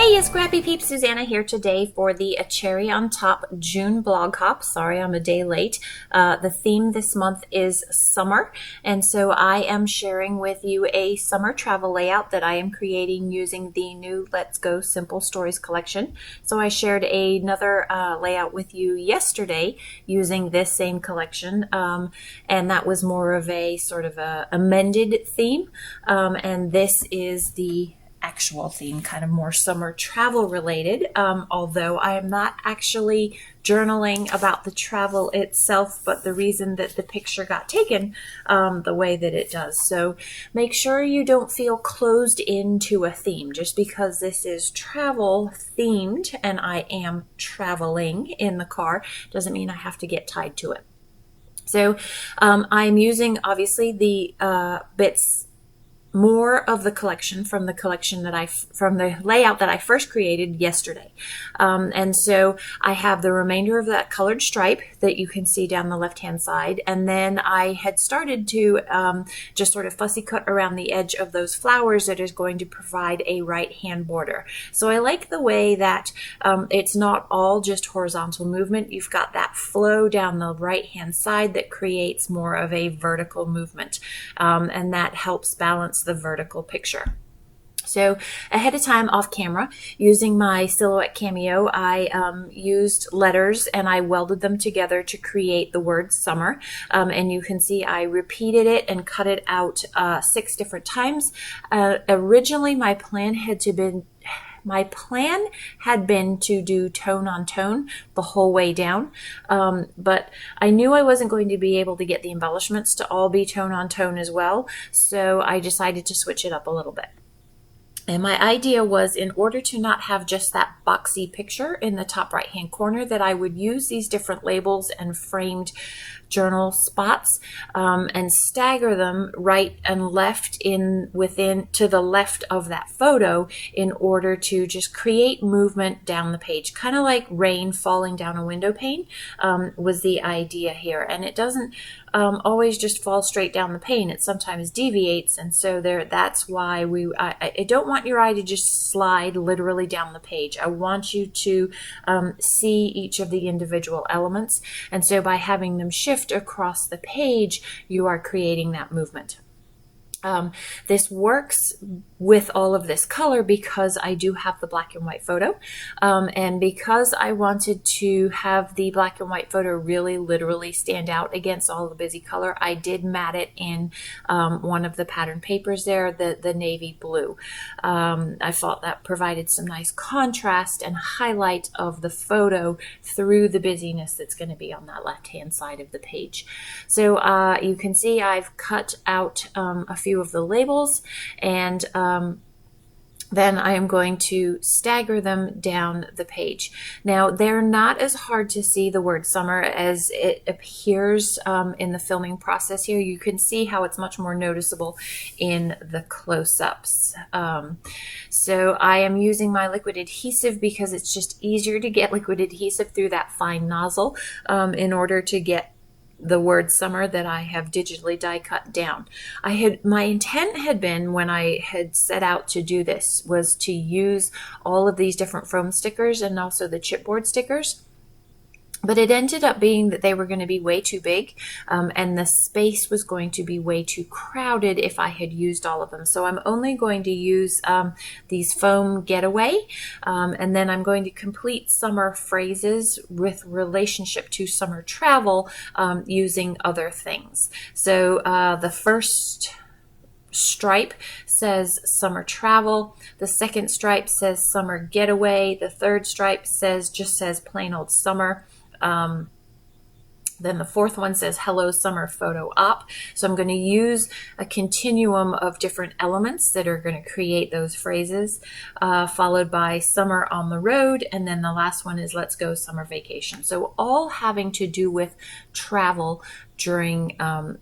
Hey, Scrappy Peeps, Suzanna here today for the Cherry on Top June blog hop. Sorry, I'm a day late. The theme this month is summer, and so I am sharing with you a summer travel layout that I am creating using the new Let's Go Simple Stories collection. So I shared another layout with you yesterday using this same collection, and that was more of a sort of a amended theme, and this is the actual theme, kind of more summer travel related, although I am not actually journaling about the travel itself, but the reason that the picture got taken the way that it does. So make sure you don't feel closed into a theme. Just because this is travel themed and I am traveling in the car doesn't mean I have to get tied to it. So I'm using obviously the bits more of the collection from the layout that I first created yesterday. And so I have the remainder of that colored stripe that you can see down the left-hand side. And then I had started to just sort of fussy cut around the edge of those flowers that is going to provide a right-hand border. So I like the way that it's not all just horizontal movement. You've got that flow down the right-hand side that creates more of a vertical movement. And that helps balance the vertical picture. So ahead of time off camera, using my Silhouette Cameo, I used letters and I welded them together to create the word summer. And you can see I repeated it and cut it out 6 different times. Originally, my plan had been to do tone on tone the whole way down, but I knew I wasn't going to be able to get the embellishments to all be tone on tone as well, so I decided to switch it up a little bit. And my idea was, in order to not have just that boxy picture in the top right hand corner, that I would use these different labels and framed journal spots and stagger them right and left to the left of that photo in order to just create movement down the page, kind of like rain falling down a window pane was the idea here. And it doesn't always just fall straight down the pane. It sometimes deviates, and so that's why I don't want your eye to just slide literally down the page. I want you to see each of the individual elements, and so by having them shift across the page, you are creating that movement. This works with all of this color because I do have the black and white photo, and because I wanted to have the black and white photo really literally stand out against all the busy color, I did matte it in one of the pattern papers there, the navy blue. I thought that provided some nice contrast and highlight of the photo through the busyness that's going to be on that left hand side of the page. So you can see I've cut out a few of the labels, and then I am going to stagger them down the page. Now, they're not as hard to see, the word summer, as it appears in the filming process here. You can see how it's much more noticeable in the close-ups. So I am using my liquid adhesive because it's just easier to get liquid adhesive through that fine nozzle in order to get the word summer that I have digitally die cut down. My intent had been, when I had set out to do this, was to use all of these different foam stickers and also the chipboard stickers. But it ended up being that they were going to be way too big, and the space was going to be way too crowded if I had used all of them. So I'm only going to use these foam getaway, and then I'm going to complete summer phrases with relationship to summer travel using other things. So the first stripe says summer travel. The second stripe says summer getaway. The third stripe just says plain old summer. Then the fourth one says hello summer photo op. So I'm going to use a continuum of different elements that are going to create those phrases, followed by summer on the road, and then the last one is let's go summer vacation. So all having to do with travel during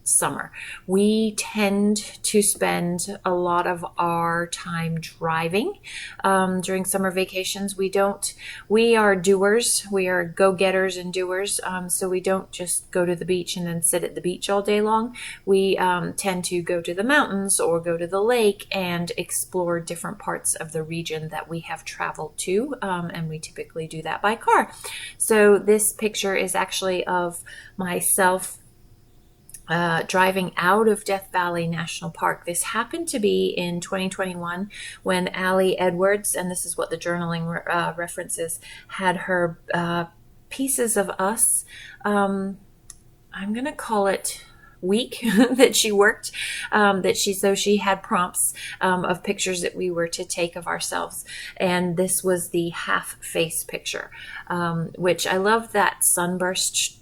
summer. We tend to spend a lot of our time driving during summer vacations. We are doers. We are go-getters and doers. So we don't just go to the beach and then sit at the beach all day long. We tend to go to the mountains or go to the lake and explore different parts of the region that we have traveled to. And we typically do that by car. So this picture is actually of myself driving out of Death Valley National Park. This happened to be in 2021 when Allie Edwards, and this is what the journaling references, had her Pieces of Us, I'm going to call it week that she worked, so she had prompts of pictures that we were to take of ourselves, and this was the half face picture, which I love that sunburst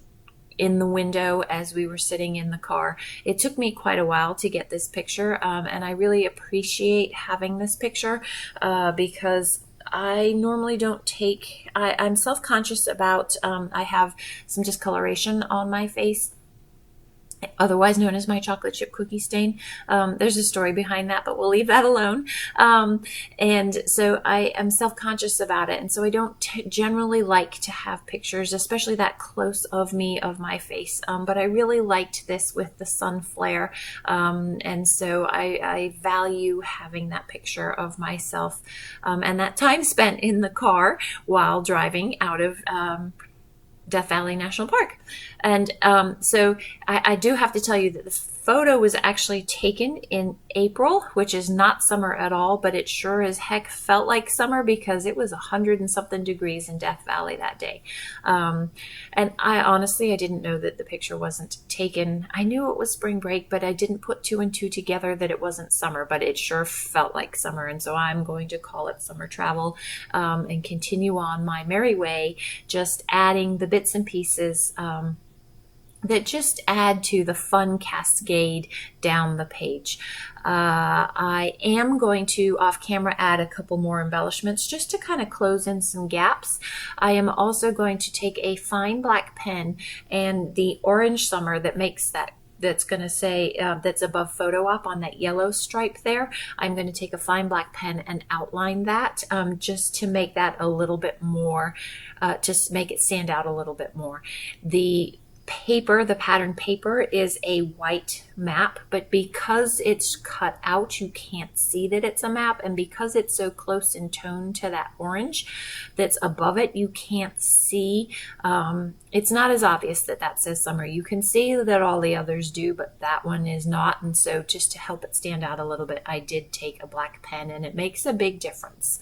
in the window as we were sitting in the car. It took me quite a while to get this picture, and I really appreciate having this picture because I normally don't take, I'm self-conscious about, I have some discoloration on my face, otherwise known as my chocolate chip cookie stain. There's a story behind that, but we'll leave that alone. And so I am self-conscious about it. And so I don't generally like to have pictures, especially that close of me, of my face. But I really liked this with the sun flare. And so I value having that picture of myself and that time spent in the car while driving out of Death Valley National Park. And so I do have to tell you that the photo was actually taken in April, which is not summer at all, but it sure as heck felt like summer because it was 100 and something degrees in Death Valley that day. And I didn't know that the picture wasn't taken. I knew it was spring break, but I didn't put two and two together that it wasn't summer, but it sure felt like summer. And so I'm going to call it summer travel and continue on my merry way, just adding the bits and pieces that just add to the fun cascade down the page. I am going to off camera add a couple more embellishments just to kind of close in some gaps. I am also going to take a fine black pen and the orange summer that makes that's going to say that's above photo op on that yellow stripe there. I'm going to take a fine black pen and outline that just to make that a little bit more, just make it stand out a little bit more. The paper, the pattern paper, is a white map, but because it's cut out, you can't see that it's a map, and because it's so close in tone to that orange that's above it, you can't see. It's not as obvious that that says summer. You can see that all the others do, but that one is not, and so just to help it stand out a little bit, I did take a black pen, and it makes a big difference.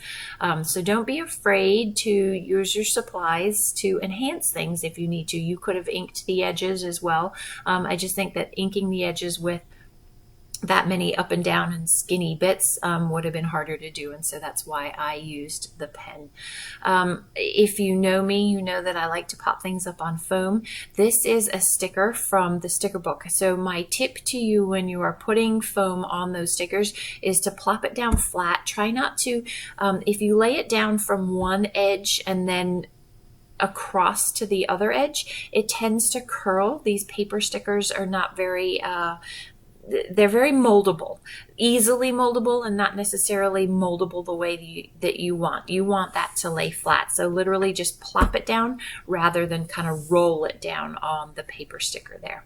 So don't be afraid to use your supplies to enhance things if you need to. You could have inked the edges as well. I just think that inking the edges with that many up and down and skinny bits would have been harder to do, and so that's why I used the pen. If you know me, you know that I like to pop things up on foam. This is a sticker from the sticker book. So my tip to you when you are putting foam on those stickers is to plop it down flat. Try not to, if you lay it down from one edge and then across to the other edge, it tends to curl. These paper stickers are not very they're very moldable, easily moldable, and not necessarily moldable the way that you want. You want that to lay flat. So literally just plop it down rather than kind of roll it down on the paper sticker there.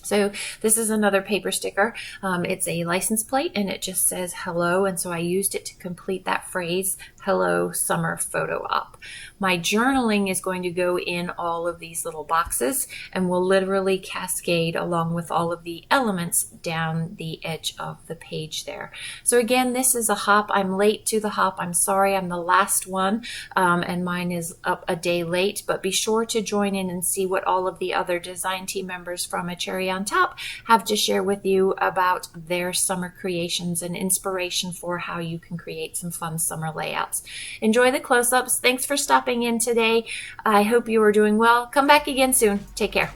So this is another paper sticker. It's a license plate and it just says hello. And so I used it to complete that phrase, hello summer photo op. My journaling is going to go in all of these little boxes and will literally cascade along with all of the elements down the edge of the page there. So again, this is a hop. I'm late to the hop. I'm sorry, I'm the last one and mine is up a day late, but be sure to join in and see what all of the other design team members from A Cherry on Top have to share with you about their summer creations and inspiration for how you can create some fun summer layouts. Enjoy the close-ups. Thanks for stopping in today. I hope you are doing well. Come back again soon. Take care.